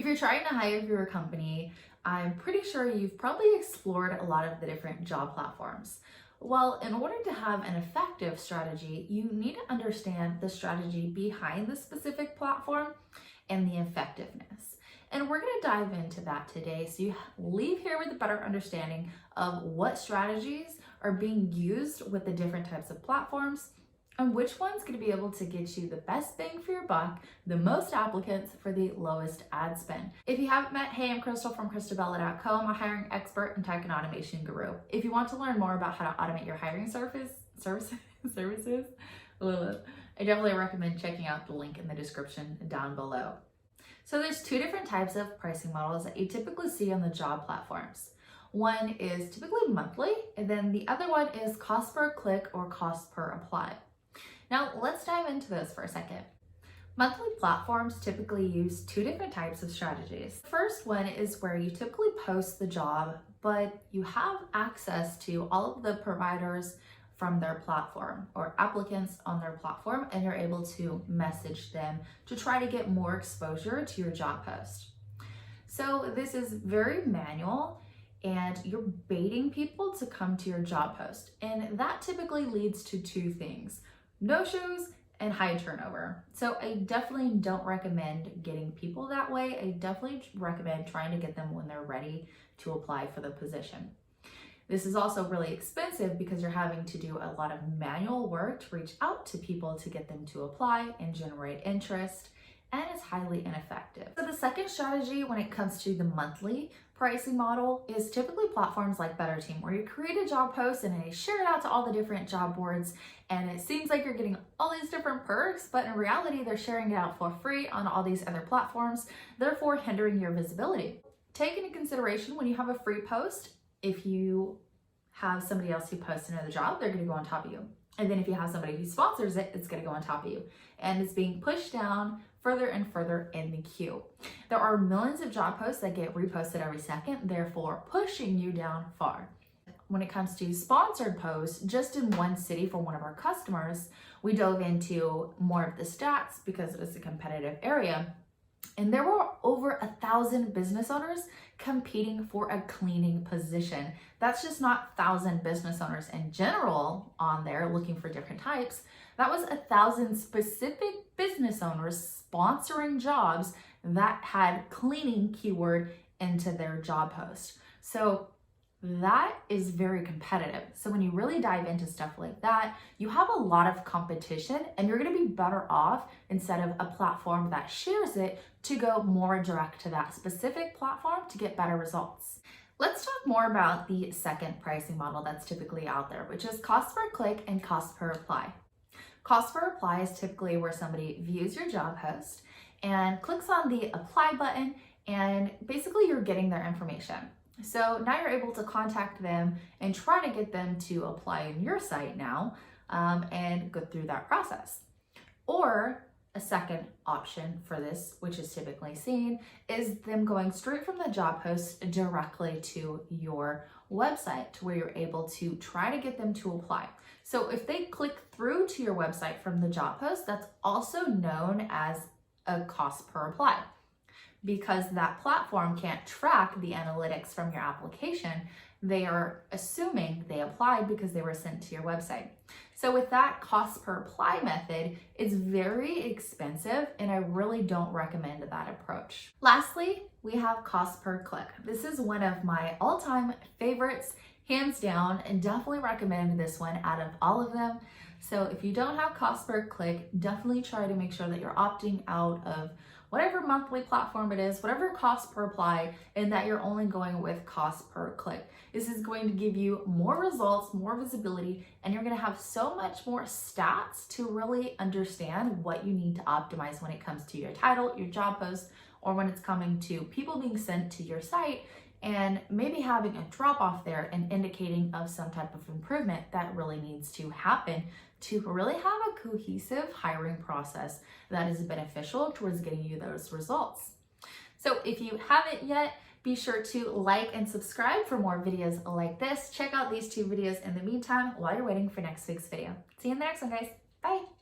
If you're trying to hire for your company, I'm pretty sure you've probably explored a lot of the different job platforms. Well, in order to have an effective strategy, you need to understand the strategy behind the specific platform and the effectiveness. And we're going to dive into that today so you leave here with a better understanding of what strategies are being used with the different types of platforms and which one's going to be able to get you the best bang for your buck, the most applicants for the lowest ad spend. If you haven't met, hey, I'm Krystal from KrystalBella.co. I'm a hiring expert and tech and automation guru. If you want to learn more about how to automate your hiring services, I definitely recommend checking out the link in the description down below. So there's two different types of pricing models that you typically see on the job platforms. One is typically monthly, and then the other one is cost per click or cost per apply. Now let's dive into this for a second. Monthly platforms typically use two different types of strategies. The first one is where you typically post the job, but you have access to all of the providers from their platform or applicants on their platform, and you're able to message them to try to get more exposure to your job post. So this is very manual, and you're baiting people to come to your job post. And that typically leads to two things: no-shows and high turnover. So I definitely don't recommend getting people that way. I definitely recommend trying to get them when they're ready to apply for the position. This is also really expensive because you're having to do a lot of manual work to reach out to people to get them to apply and generate interest, and it's highly ineffective. So the second strategy when it comes to the monthly pricing model is typically platforms like Better Team, where you create a job post and they share it out to all the different job boards, and it seems like you're getting all these different perks, but in reality they're sharing it out for free on all these other platforms, therefore hindering your visibility. Take into consideration when you have a free post, if you have somebody else who posts another job, they're going to go on top of you. And then if you have somebody who sponsors it, it's going to go on top of you. And it's being pushed down further and further in the queue. There are millions of job posts that get reposted every second, therefore pushing you down far. When it comes to sponsored posts, just in one city for one of our customers, we dove into more of the stats because it is a competitive area. And there were over 1,000 business owners competing for a cleaning position. That's just not 1,000 business owners in general on there looking for different types. That was 1,000 specific business owners sponsoring jobs that had cleaning keyword into their job post. So that is very competitive. So when you really dive into stuff like that, you have a lot of competition, and you're going to be better off, instead of a platform that shares it, to go more direct to that specific platform to get better results. Let's talk more about the second pricing model that's typically out there, which is cost per click and cost per apply. Cost per apply is typically where somebody views your job post and clicks on the apply button, and basically you're getting their information. So now you're able to contact them and try to get them to apply on your site now and go through that process. Or a second option for this, which is typically seen, is them going straight from the job post directly to your website, to where you're able to try to get them to apply. So if they click through to your website from the job post, that's also known as a cost per apply. Because that platform can't track the analytics from your application, they are assuming they applied because they were sent to your website. So with that cost per apply method, it's very expensive, and I really don't recommend that approach. Lastly, we have cost per click. This is one of my all-time favorites, hands down, and definitely recommend this one out of all of them. So if you don't have cost per click, definitely try to make sure that you're opting out of whatever monthly platform it is, whatever cost per apply, and that you're only going with cost per click. This is going to give you more results, more visibility, and you're going to have so much more stats to really understand what you need to optimize when it comes to your title, your job post, or when it's coming to people being sent to your site, and maybe having a drop off there and indicating of some type of improvement that really needs to happen to really have a cohesive hiring process that is beneficial towards getting you those results. So if you haven't yet, be sure to like and subscribe for more videos like this. Check out these two videos in the meantime while you're waiting for next week's video. See you in the next one, guys. Bye.